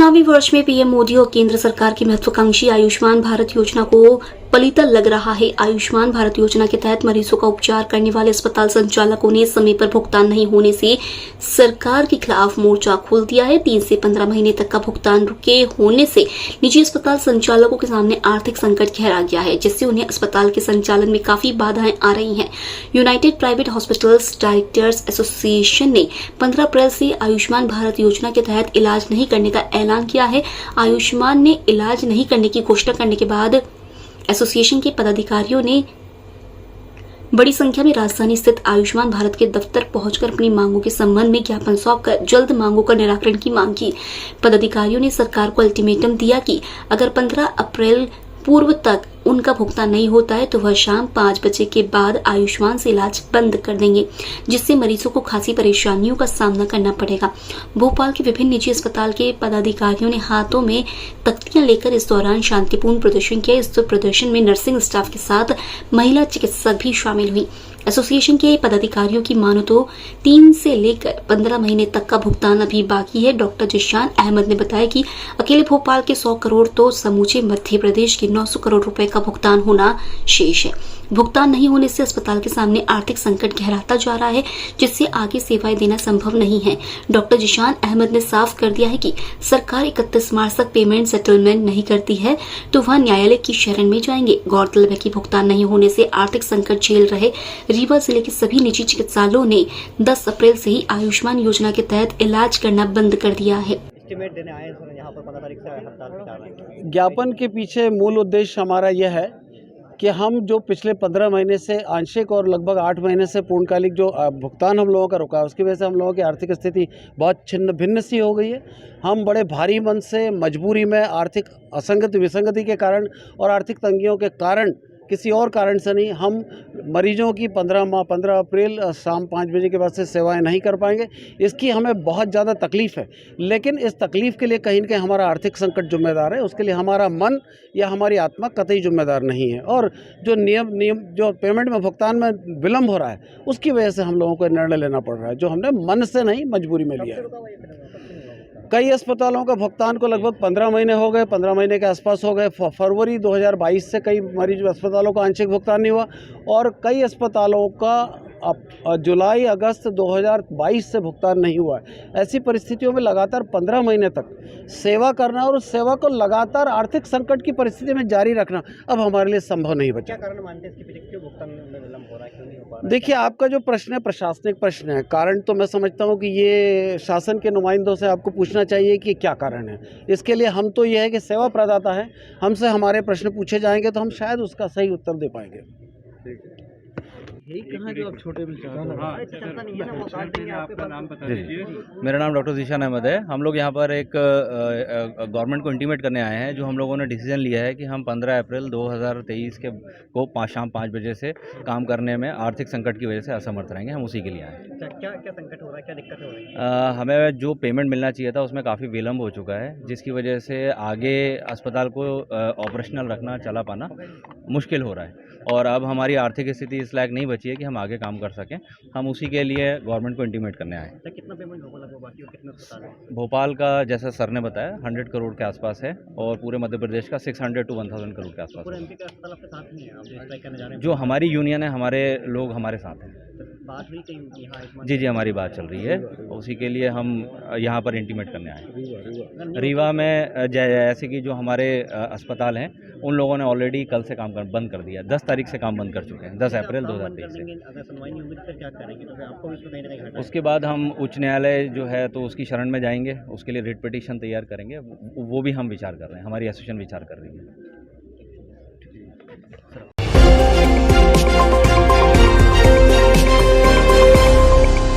चुनावी वर्ष में पीएम मोदी और केंद्र सरकार की महत्वाकांक्षी आयुष्मान भारत योजना को पलीतल लग रहा है। आयुष्मान भारत योजना के तहत मरीजों का उपचार करने वाले अस्पताल संचालकों ने समय पर भुगतान नहीं होने से सरकार के खिलाफ मोर्चा खोल दिया है। 3 से 15 महीने तक का भुगतान रुके होने से निजी अस्पताल संचालकों के सामने आर्थिक संकट गहरा गया है, जिससे उन्हें अस्पताल के संचालन में काफी बाधाएं आ रही हैं। United private hospitals directors association ने 15 अप्रैल से आयुष्मान भारत योजना के तहत इलाज नहीं करने का ऐलान किया है। आयुष्मान ने इलाज नहीं करने की घोषणा करने के बाद एसोसिएशन के पदाधिकारियों ने बड़ी संख्या में राजधानी स्थित आयुष्मान भारत के दफ्तर पहुंचकर अपनी मांगों के संबंध में ज्ञापन सौंपकर जल्द मांगों का निराकरण की मांग की। पदाधिकारियों ने सरकार को अल्टीमेटम दिया कि अगर 15 अप्रैल पूर्व तक उनका भुगतान नहीं होता है तो वह शाम 5 बजे के बाद आयुष्मान से इलाज बंद कर देंगे, जिससे मरीजों को खासी परेशानियों का सामना करना पड़ेगा। भोपाल के विभिन्न निजी अस्पताल के पदाधिकारियों ने हाथों में तख्तियां लेकर इस दौरान शांतिपूर्ण प्रदर्शन किया। इस प्रदर्शन में नर्सिंग स्टाफ के साथ महिला चिकित्सक भी शामिल हुई। एसोसिएशन के पदाधिकारियों की मानो तो 3 से लेकर 15 महीने तक का भुगतान अभी बाकी है। डॉक्टर जिशान अहमद ने बताया कि अकेले भोपाल के 100 करोड़ तो समूचे मध्य प्रदेश के 900 करोड़ रुपए का भुगतान होना शेष है। भुगतान नहीं होने से अस्पताल के सामने आर्थिक संकट गहराता जा रहा है, जिससे आगे सेवाएं देना संभव नहीं है। डॉक्टर जिशान अहमद ने साफ कर दिया है कि सरकार 31 मार्च तक पेमेंट सेटलमेंट नहीं करती है तो वह न्यायालय की शरण में जाएंगे। गौरतलब है कि भुगतान नहीं होने से आर्थिक संकट झेल रहे रीवा जिले के सभी निजी चिकित्सालयों ने 10 अप्रैल से ही आयुष्मान योजना के तहत इलाज करना बंद कर दिया है। देने आए हैं यहाँ पर 15 तारीख से हड़ताल की जा रहे हैं। ज्ञापन के पीछे मूल उद्देश्य हमारा यह है कि हम जो पिछले 15 महीने से आंशिक और लगभग 8 महीने से पूर्णकालिक जो भुगतान हम लोगों का रुका है, उसकी वजह से हम लोगों की आर्थिक स्थिति बहुत छिन्न भिन्न सी हो गई है। हम बड़े भारी मन से मजबूरी में आर्थिक असंगति विसंगति के कारण और आर्थिक तंगियों के कारण, किसी और कारण से नहीं, हम मरीजों की 15 अप्रैल शाम 5 बजे के बाद से सेवाएं नहीं कर पाएंगे। इसकी हमें बहुत ज़्यादा तकलीफ़ है, लेकिन इस तकलीफ़ के लिए कहीं न कहीं हमारा आर्थिक संकट जिम्मेदार है। उसके लिए हमारा मन या हमारी आत्मा कतई जिम्मेदार नहीं है। और जो नियम जो पेमेंट में भुगतान में विलम्ब हो रहा है, उसकी वजह से हम लोगों को निर्णय लेना पड़ रहा है, जो हमने मन से नहीं मजबूरी में लिया है। कई अस्पतालों का भुगतान को लगभग 15 महीने हो गए, 15 महीने के आसपास हो गए। फरवरी 2022 से कई मरीज अस्पतालों का आंशिक भुगतान नहीं हुआ और कई अस्पतालों का जुलाई अगस्त 2022 से भुगतान नहीं हुआ है। ऐसी परिस्थितियों में लगातार 15 महीने तक सेवा करना और उस सेवा को लगातार आर्थिक संकट की परिस्थिति में जारी रखना अब हमारे लिए संभव नहीं बचा। क्या कारण मानते हैं इसके पीछे, क्यों भुगतान में विलम्ब हो रहा है, क्यों नहीं हो पा रहा है? देखिए, आपका जो प्रश्न है प्रशासनिक प्रश्न है। कारण तो मैं समझता हूँ कि ये शासन के नुमाइंदों से आपको पूछना चाहिए कि क्या कारण है। इसके लिए हम तो ये है कि सेवा प्रदाता है, हमसे हमारे प्रश्न पूछे जाएंगे तो हम शायद उसका सही उत्तर दे पाएंगे। यही कहाँ जो आप छोटे में चाहते हैं? मेरा नाम डॉक्टर जिशान अहमद है। हम लोग यहाँ पर एक गवर्नमेंट को इंटीमेट करने आए हैं। जो हम लोगों ने डिसीजन लिया है कि हम 15 अप्रैल 2023 को शाम 5 बजे से काम करने में आर्थिक संकट की वजह से असमर्थ रहेंगे। हम उसी के लिए आए हैं। क्या संकट हो रहा है, क्या दिक्कत हो रही है? हमें जो पेमेंट मिलना चाहिए था उसमें काफ़ी विलम्ब हो चुका है, जिसकी वजह से आगे अस्पताल को ऑपरेशनल रखना, चला पाना मुश्किल हो रहा है। और अब हमारी आर्थिक स्थिति इस लायक नहीं बची है कि हम आगे काम कर सकें। हम उसी के लिए गवर्नमेंट को इंटीमेट करने आए। तो कितना पेमेंट होगा लगभग बाकी और कितने अस्पताल है? भोपाल का जैसा सर ने बताया 100 करोड़ के आसपास है और पूरे मध्य प्रदेश का 600 to 1000 करोड़ के आसपास पूरे है। एमपी का अस्पताल आपके साथ नहीं है, आप जो स्ट्राइक करने जा रहे हैं? जो हमारी यूनियन है, हमारे लोग हमारे साथ हैं। तो बात हुई कहीं यहाँ आयुष्मान? जी, हमारी बात चल रही है। उसी के लिए हम यहाँ पर इंटीमेट करने आए। रीवा में जैसे कि जो हमारे अस्पताल हैं, उन लोगों ने ऑलरेडी कल से काम बंद कर दिया। 10 तारीख से काम बंद कर चुके हैं, 10 अप्रैल 2023 से। अगर सुनवाई नहीं होगी तो फिर क्या करेंगे? तो फिर आपको भी इसको कहीं ना कहीं घाटा है। उसके बाद हम उच्च न्यायालय जो है तो उसकी शरण में जाएंगे। उसके लिए रिट पिटीशन तैयार करेंगे। वो भी हम विचार कर रहे हैं, हमारी एसोसिएशन विचार कर रही है।